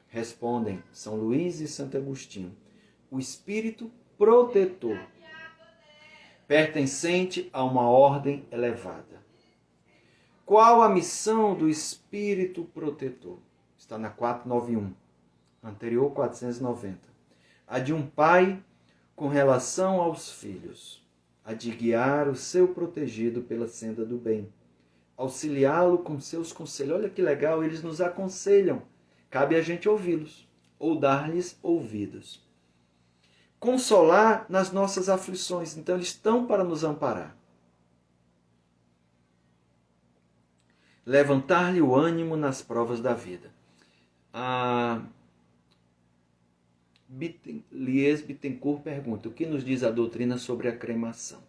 Respondem São Luís e Santo Agostinho, o espírito protetor, pertencente a uma ordem elevada. Qual a missão do espírito protetor? Está na 491, anterior 490. A de um pai com relação aos filhos, a de guiar o seu protegido pela senda do bem, auxiliá-lo com seus conselhos. Olha que legal, eles nos aconselham. Cabe a gente ouvi-los, ou dar-lhes ouvidos. Consolar nas nossas aflições. Então, eles estão para nos amparar. Levantar-lhe o ânimo nas provas da vida. Lies Bittencourt pergunta, o que nos diz a doutrina sobre a cremação?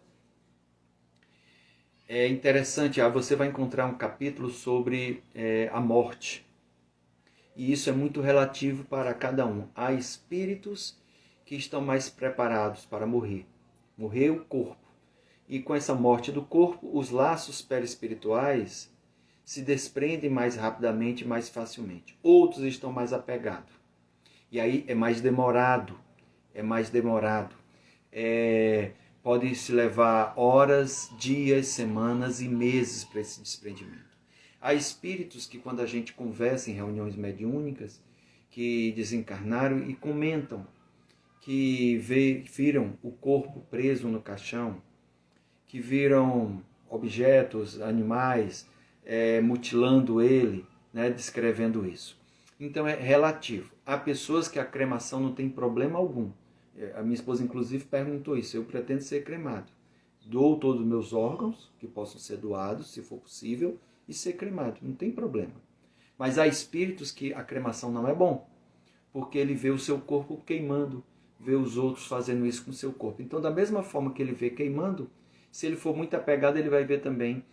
É interessante, você vai encontrar um capítulo sobre a morte. E isso é muito relativo para cada um. Há espíritos que estão mais preparados para morrer. Morrer o corpo. E com essa morte do corpo, os laços perispirituais se desprendem mais rapidamente e mais facilmente. Outros estão mais apegados. E aí é mais demorado. Pode se levar horas, dias, semanas e meses para esse desprendimento. Há espíritos que, quando a gente conversa em reuniões mediúnicas, que desencarnaram e comentam que viram o corpo preso no caixão, que viram objetos, animais, mutilando ele, né, descrevendo isso. Então é relativo. Há pessoas que a cremação não tem problema algum. A minha esposa, inclusive, perguntou isso. Eu pretendo ser cremado. Dou todos os meus órgãos, que possam ser doados, se for possível, e ser cremado. Não tem problema. Mas há espíritos que a cremação não é bom, porque ele vê o seu corpo queimando, vê os outros fazendo isso com o seu corpo. Então, da mesma forma que ele vê queimando, se ele for muito apegado, ele vai ver também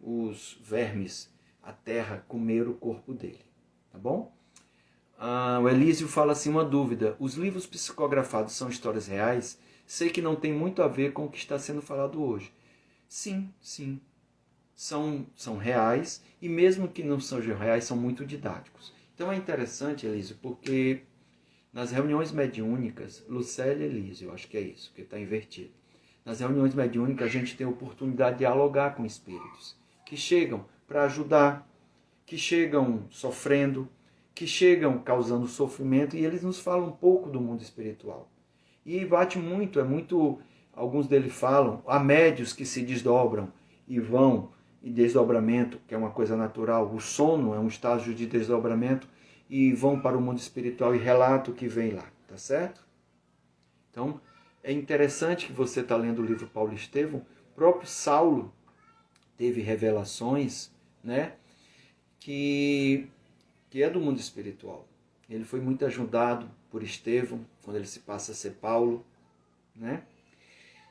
os vermes, a terra, comer o corpo dele. Tá bom? O Elísio fala assim, uma dúvida. Os livros psicografados são histórias reais? Sei que não tem muito a ver com o que está sendo falado hoje. Sim, sim. São reais, e mesmo que não sejam reais, são muito didáticos. Então é interessante, Elísio, porque nas reuniões mediúnicas, Lucélia e Elísio, eu acho que é isso, que está invertido. Nas reuniões mediúnicas a gente tem a oportunidade de dialogar com espíritos que chegam para ajudar, que chegam sofrendo, que chegam causando sofrimento, e eles nos falam um pouco do mundo espiritual. E bate muito, alguns deles falam, há médios que se desdobram e vão em desdobramento, que é uma coisa natural, o sono é um estágio de desdobramento, e vão para o mundo espiritual e relatam o que vem lá, tá certo? Então, é interessante que você está lendo o livro Paulo Estevão. O próprio Saulo teve revelações, né, que é do mundo espiritual. Ele foi muito ajudado por Estevão, quando ele se passa a ser Paulo, né?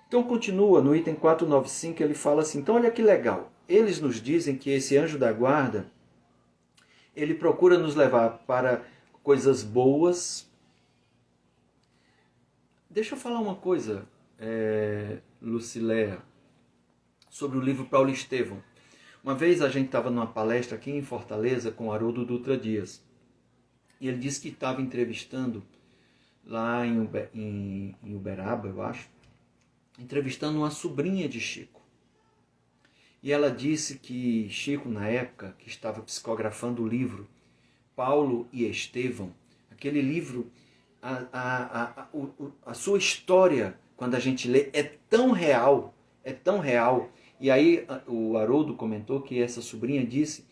Então continua, no item 495, ele fala assim, então olha que legal, eles nos dizem que esse anjo da guarda, ele procura nos levar para coisas boas. Deixa eu falar uma coisa, Lucilea, sobre o livro Paulo Estevão. Uma vez a gente estava numa palestra aqui em Fortaleza com o Haroldo Dutra Dias. E ele disse que estava entrevistando lá em Uberaba, eu acho, entrevistando uma sobrinha de Chico. E ela disse que Chico, na época, que estava psicografando o livro Paulo e Estevão, aquele livro, a sua história, quando a gente lê, é tão real, E aí o Haroldo comentou que essa sobrinha disse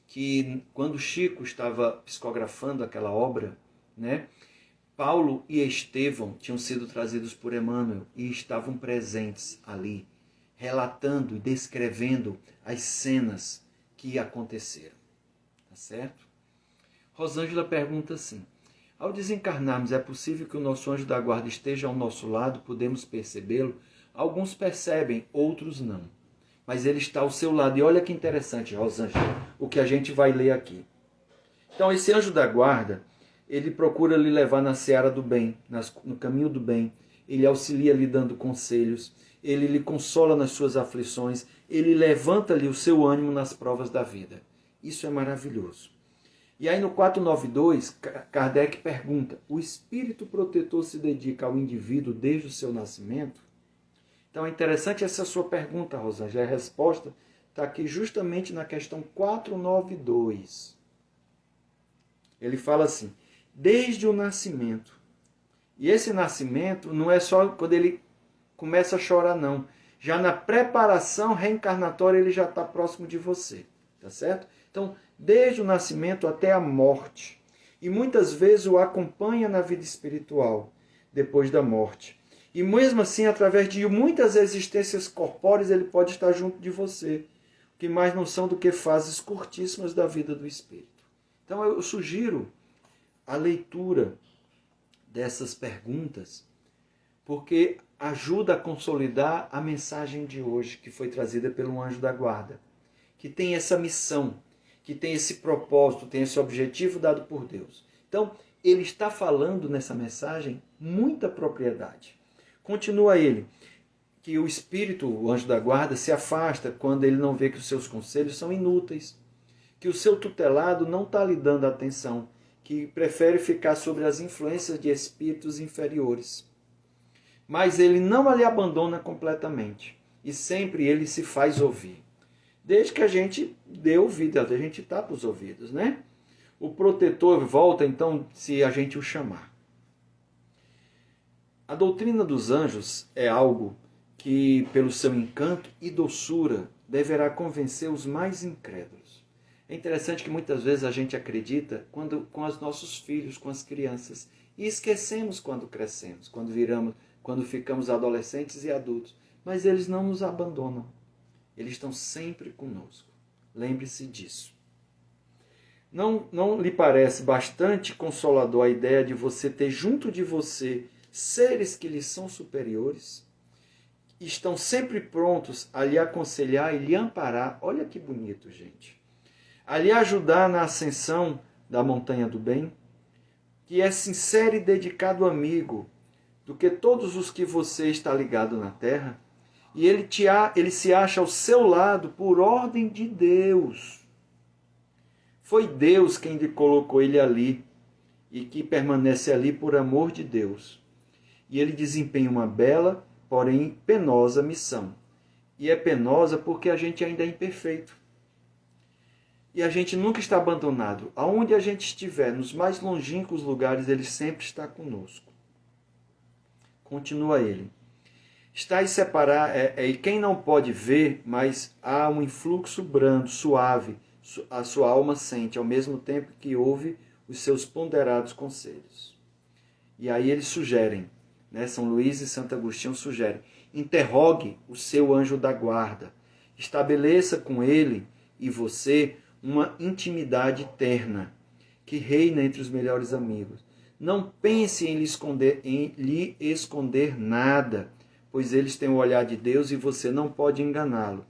que quando Chico estava psicografando aquela obra, né, Paulo e Estevão tinham sido trazidos por Emmanuel e estavam presentes ali, relatando e descrevendo as cenas que aconteceram. Tá certo? Rosângela pergunta assim, ao desencarnarmos, é possível que o nosso anjo da guarda esteja ao nosso lado, podemos percebê-lo? Alguns percebem, outros não. Mas ele está ao seu lado. E olha que interessante, Rosângela, o que a gente vai ler aqui. Então, esse anjo da guarda, ele procura lhe levar na seara do bem, no caminho do bem. Ele auxilia lhe dando conselhos, ele lhe consola nas suas aflições, ele levanta-lhe o seu ânimo nas provas da vida. Isso é maravilhoso. E aí no 492, Kardec pergunta, o espírito protetor se dedica ao indivíduo desde o seu nascimento? Então é interessante essa sua pergunta, Rosângela. A resposta está aqui justamente na questão 492. Ele fala assim, desde o nascimento. E esse nascimento não é só quando ele começa a chorar, não. Já na preparação reencarnatória ele já está próximo de você. Tá certo? Então, desde o nascimento até a morte. E muitas vezes o acompanha na vida espiritual, depois da morte. E mesmo assim, através de muitas existências corpóreas, ele pode estar junto de você. Que mais não são do que fases curtíssimas da vida do espírito. Então eu sugiro a leitura dessas perguntas, porque ajuda a consolidar a mensagem de hoje, que foi trazida pelo anjo da guarda, que tem essa missão, que tem esse propósito, tem esse objetivo dado por Deus. Então, ele está falando nessa mensagem muita propriedade. Continua ele, que o espírito, o anjo da guarda, se afasta quando ele não vê que os seus conselhos são inúteis, que o seu tutelado não está lhe dando atenção, que prefere ficar sobre as influências de espíritos inferiores. Mas ele não lhe abandona completamente, e sempre ele se faz ouvir. Desde que a gente dê ouvido, a gente tapa os ouvidos, né? O protetor volta, então, se a gente o chamar. A doutrina dos anjos é algo que, pelo seu encanto e doçura, deverá convencer os mais incrédulos. É interessante que muitas vezes a gente acredita com os nossos filhos, com as crianças, e esquecemos quando crescemos, quando ficamos adolescentes e adultos. Mas eles não nos abandonam. Eles estão sempre conosco. Lembre-se disso. Não lhe parece bastante consolador a ideia de você ter junto de você seres que lhe são superiores? Estão sempre prontos a lhe aconselhar e lhe amparar. Olha que bonito, gente. A lhe ajudar na ascensão da montanha do bem, que é sincero e dedicado amigo do que todos os que você está ligado na terra, e ele se acha ao seu lado por ordem de Deus. Foi Deus quem lhe colocou ele ali e que permanece ali por amor de Deus. E ele desempenha uma bela, porém penosa missão. E é penosa porque a gente ainda é imperfeito. E a gente nunca está abandonado. Aonde a gente estiver, nos mais longínquos lugares, ele sempre está conosco. Continua ele. Estais separar, e quem não pode ver, mas há um influxo brando, suave, a sua alma sente, ao mesmo tempo que ouve os seus ponderados conselhos. E aí eles sugerem, né? São Luís e Santo Agostinho sugerem, interrogue o seu anjo da guarda, estabeleça com ele e você uma intimidade terna, que reina entre os melhores amigos. Não pense em lhe esconder nada, pois eles têm o olhar de Deus e você não pode enganá-lo.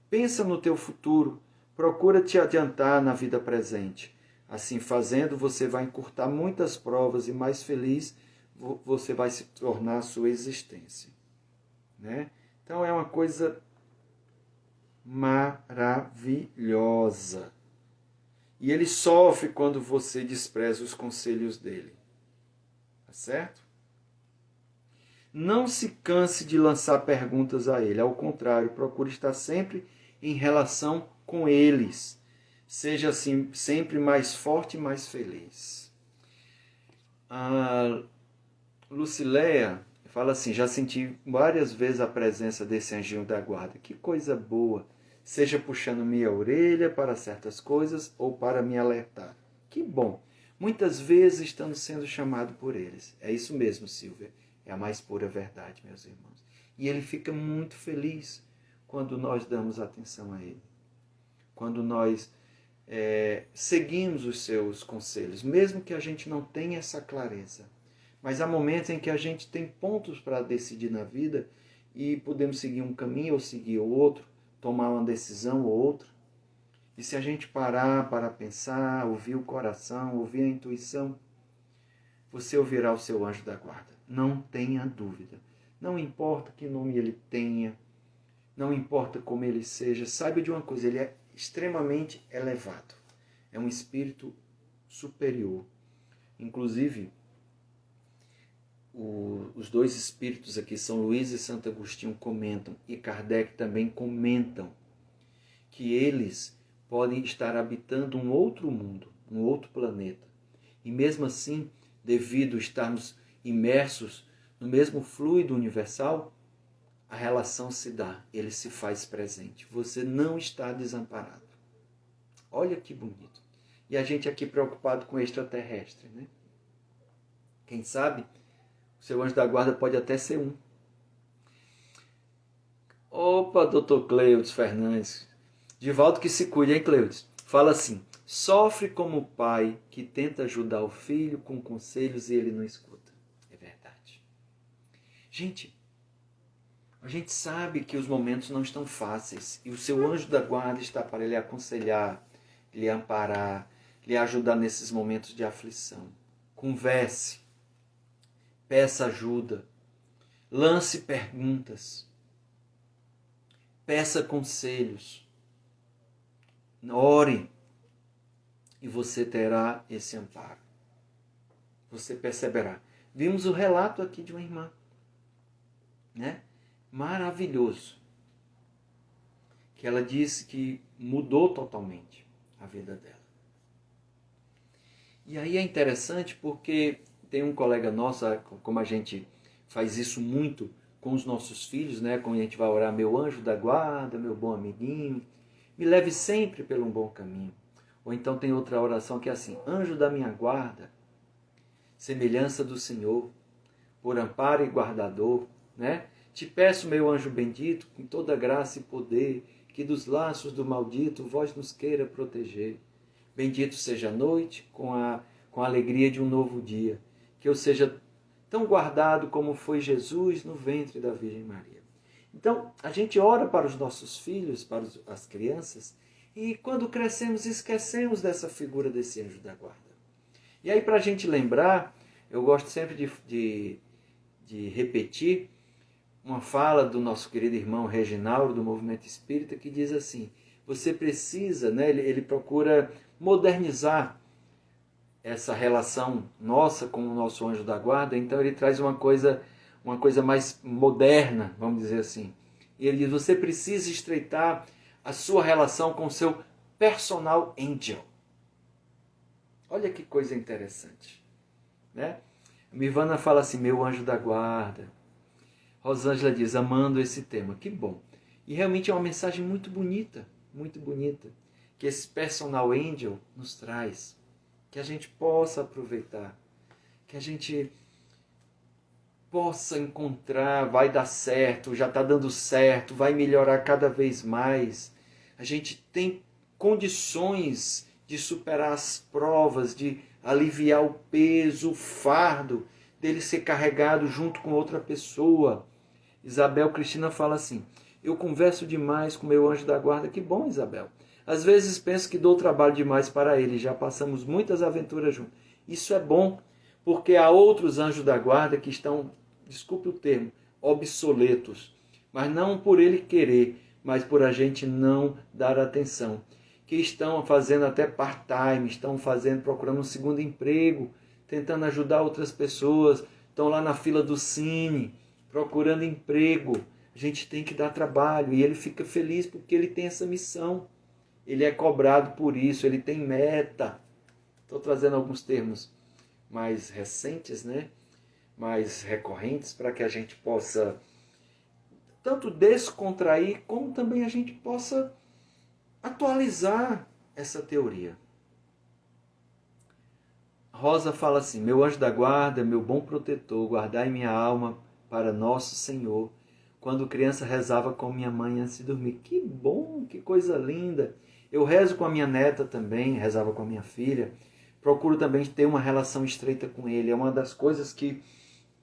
Pensa no teu futuro, procura te adiantar na vida presente. Assim fazendo, você vai encurtar muitas provas e mais feliz você vai se tornar a sua existência. Né? Então é uma coisa maravilhosa. E ele sofre quando você despreza os conselhos dele. Tá certo? Não se canse de lançar perguntas a ele. Ao contrário, procure estar sempre em relação com eles. Seja assim, sempre mais forte e mais feliz. A Lucileia fala assim, já senti várias vezes a presença desse anjinho da guarda. Que coisa boa. Seja puxando minha orelha para certas coisas ou para me alertar. Que bom. Muitas vezes estamos sendo chamados por eles. É isso mesmo, Silvia. É a mais pura verdade, meus irmãos. E ele fica muito feliz quando nós damos atenção a ele. Quando nós seguimos os seus conselhos, mesmo que a gente não tenha essa clareza. Mas há momentos em que a gente tem pontos para decidir na vida e podemos seguir um caminho ou seguir o outro, tomar uma decisão ou outra. E se a gente parar para pensar, ouvir o coração, ouvir a intuição, você ouvirá o seu anjo da guarda. Não tenha dúvida. Não importa que nome ele tenha, não importa como ele seja, saiba de uma coisa, ele é extremamente elevado. É um espírito superior. Inclusive, os dois espíritos aqui, São Luís e Santo Agostinho, comentam, e Kardec também comentam, que eles podem estar habitando um outro mundo, um outro planeta. E mesmo assim, devido a estarmos imersos no mesmo fluido universal, a relação se dá, ele se faz presente. Você não está desamparado. Olha que bonito. E a gente aqui preocupado com o extraterrestre, né? Quem sabe, o seu anjo da guarda pode até ser um. Opa, doutor Cleudes Fernandes. Divaldo que se cuide, hein, Cleudes? Fala assim, sofre como o pai que tenta ajudar o filho com conselhos e ele não escuta. É verdade. Gente, a gente sabe que os momentos não estão fáceis e o seu anjo da guarda está para lhe aconselhar, lhe amparar, lhe ajudar nesses momentos de aflição. Converse, peça ajuda, lance perguntas, peça conselhos, ore e você terá esse amparo. Você perceberá. Vimos o relato aqui de uma irmã, né? Maravilhoso, que ela disse que mudou totalmente a vida dela. E aí é interessante porque tem um colega nosso, como a gente faz isso muito com os nossos filhos, né? Quando a gente vai orar, meu anjo da guarda, meu bom amiguinho, me leve sempre pelo um bom caminho. Ou então tem outra oração que é assim, anjo da minha guarda, semelhança do Senhor, por amparo e guardador, né? Te peço, meu anjo bendito, com toda graça e poder, que dos laços do maldito vós nos queira proteger. Bendito seja a noite, com a alegria de um novo dia, que eu seja tão guardado como foi Jesus no ventre da Virgem Maria. Então, a gente ora para os nossos filhos, para as crianças, e quando crescemos, esquecemos dessa figura desse anjo da guarda. E aí, para a gente lembrar, eu gosto sempre de repetir uma fala do nosso querido irmão Reginaldo, do Movimento Espírita, que diz assim, você precisa, né, ele procura modernizar essa relação nossa com o nosso anjo da guarda, então ele traz uma coisa mais moderna, vamos dizer assim. E ele diz, você precisa estreitar a sua relação com o seu personal angel. Olha que coisa interessante, né? A Mirvana fala assim, meu anjo da guarda. Rosângela diz, amando esse tema. Que bom. E realmente é uma mensagem muito bonita, que esse personal angel nos traz. Que a gente possa aproveitar, que a gente possa encontrar, vai dar certo, já está dando certo, vai melhorar cada vez mais. A gente tem condições de superar as provas, de aliviar o peso, o fardo dele ser carregado junto com outra pessoa. Isabel Cristina fala assim, eu converso demais com meu anjo da guarda. Que bom, Isabel. Às vezes penso que dou trabalho demais para ele, já passamos muitas aventuras juntos. Isso é bom, porque há outros anjos da guarda que estão, desculpe o termo, obsoletos. Mas não por ele querer, mas por a gente não dar atenção. Que estão fazendo até part-time, estão procurando um segundo emprego, tentando ajudar outras pessoas, estão lá na fila do Cine, procurando emprego. A gente tem que dar trabalho e ele fica feliz porque ele tem essa missão. Ele é cobrado por isso, ele tem meta. Estou trazendo alguns termos mais recentes, né? Mais recorrentes, para que a gente possa tanto descontrair, como também a gente possa atualizar essa teoria. Rosa fala assim, meu anjo da guarda, meu bom protetor, guardai minha alma para nosso Senhor. Quando criança rezava com minha mãe antes de dormir. Que bom, que coisa linda. Eu rezo com a minha neta também, rezava com a minha filha. Procuro também ter uma relação estreita com ele. É uma das coisas que,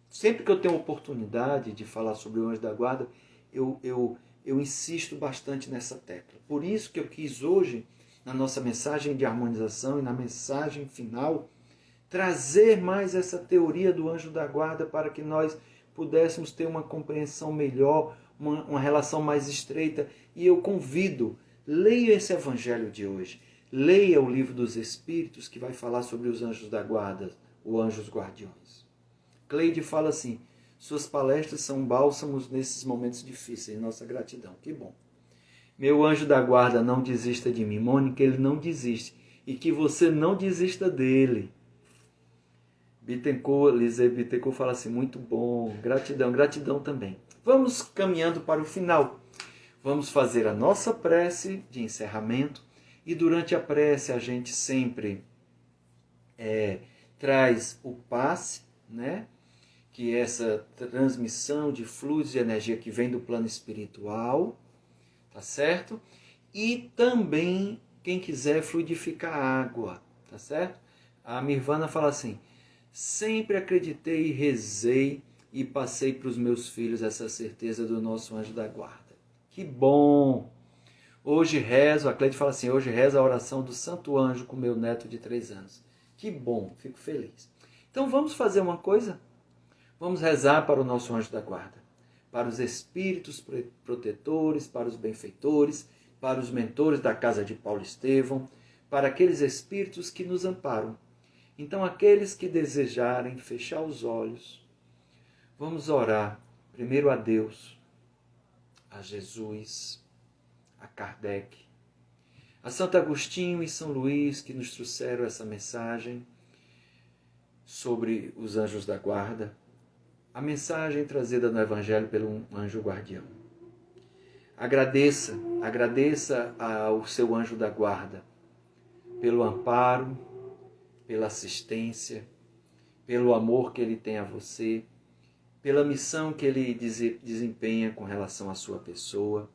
sempre que eu tenho oportunidade de falar sobre o anjo da guarda, eu insisto bastante nessa tecla. Por isso que eu quis hoje, na nossa mensagem de harmonização e na mensagem final, trazer mais essa teoria do anjo da guarda para que nós pudéssemos ter uma compreensão melhor, uma relação mais estreita. E eu convido, leia esse evangelho de hoje, leia o livro dos Espíritos, que vai falar sobre os anjos da guarda, os anjos guardiões. Cleide fala assim, suas palestras são bálsamos nesses momentos difíceis, nossa gratidão. Que bom. Meu anjo da guarda, não desista de mim. Mônica, ele não desiste. E que você não desista dele. Lise Bittencourt fala assim, muito bom, gratidão, gratidão também. Vamos caminhando para o final. Vamos fazer a nossa prece de encerramento e durante a prece a gente sempre traz o passe, né? Que é essa transmissão de fluidos de energia que vem do plano espiritual, tá certo? E também, quem quiser, fluidificar a água, tá certo? A Mirvana fala assim, sempre acreditei e rezei e passei para os meus filhos essa certeza do nosso anjo da guarda. Que bom! Hoje rezo, a Cleide fala assim, hoje rezo a oração do Santo Anjo com meu neto de 3 anos. Que bom, fico feliz. Então vamos fazer uma coisa? Vamos rezar para o nosso anjo da guarda, para os espíritos protetores, para os benfeitores, para os mentores da casa de Paulo Estevão, para aqueles espíritos que nos amparam. Então, aqueles que desejarem fechar os olhos, vamos orar primeiro a Deus, a Jesus, a Kardec, a Santo Agostinho e São Luís, que nos trouxeram essa mensagem sobre os anjos da guarda. a mensagem trazida no Evangelho pelo anjo guardião. Agradeça ao seu anjo da guarda pelo amparo, pela assistência, pelo amor que ele tem a você, pela missão que ele desempenha com relação à sua pessoa,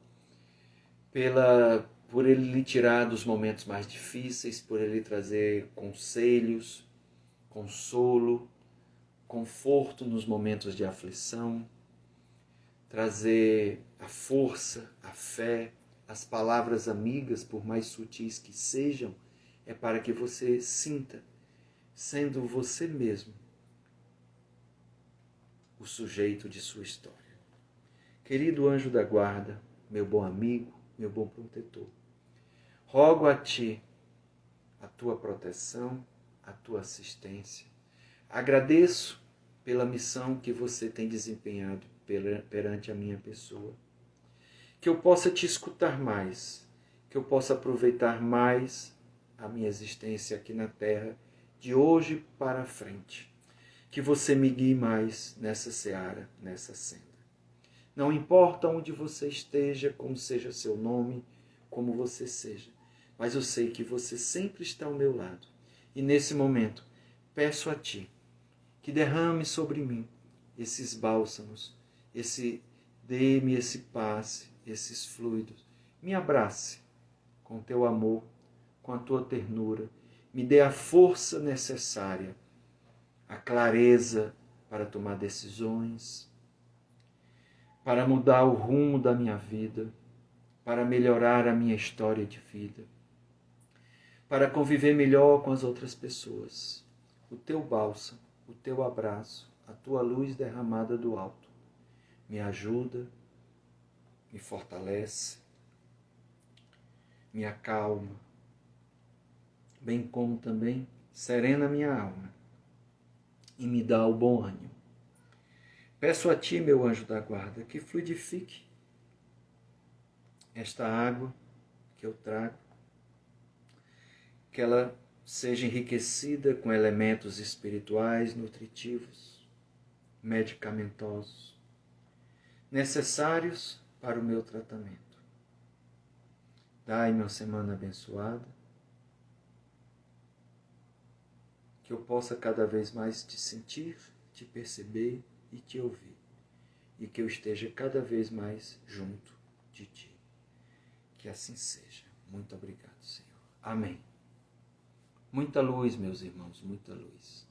por ele lhe tirar dos momentos mais difíceis, por ele trazer conselhos, consolo, conforto nos momentos de aflição, trazer a força, a fé, as palavras amigas, por mais sutis que sejam, é para que você sinta, sendo você mesmo, o sujeito de sua história. Querido anjo da guarda, meu bom amigo, meu bom protetor, rogo a ti a tua proteção, a tua assistência. Agradeço pela missão que você tem desempenhado perante a minha pessoa. Que eu possa te escutar mais, que eu possa aproveitar mais a minha existência aqui na Terra, de hoje para frente. Que você me guie mais nessa seara, nessa senda. Não importa onde você esteja, como seja seu nome, como você seja, mas eu sei que você sempre está ao meu lado. E nesse momento, peço a ti que derrame sobre mim esses bálsamos, dê-me esse passe, esses fluidos. Me abrace com teu amor, com a tua ternura. Me dê a força necessária, a clareza para tomar decisões, para mudar o rumo da minha vida, para melhorar a minha história de vida, para conviver melhor com as outras pessoas. O teu bálsamo, o teu abraço, a tua luz derramada do alto me ajuda, me fortalece, me acalma, bem como também serena minha alma e me dá o bom ânimo. Peço a ti, meu anjo da guarda, que fluidifique esta água que eu trago, que ela seja enriquecida com elementos espirituais, nutritivos, medicamentosos, necessários para o meu tratamento. Dai-me uma semana abençoada, que eu possa cada vez mais te sentir, te perceber e te ouvir, e que eu esteja cada vez mais junto de ti. Que assim seja. Muito obrigado, Senhor. Amém. Muita luz, meus irmãos, muita luz.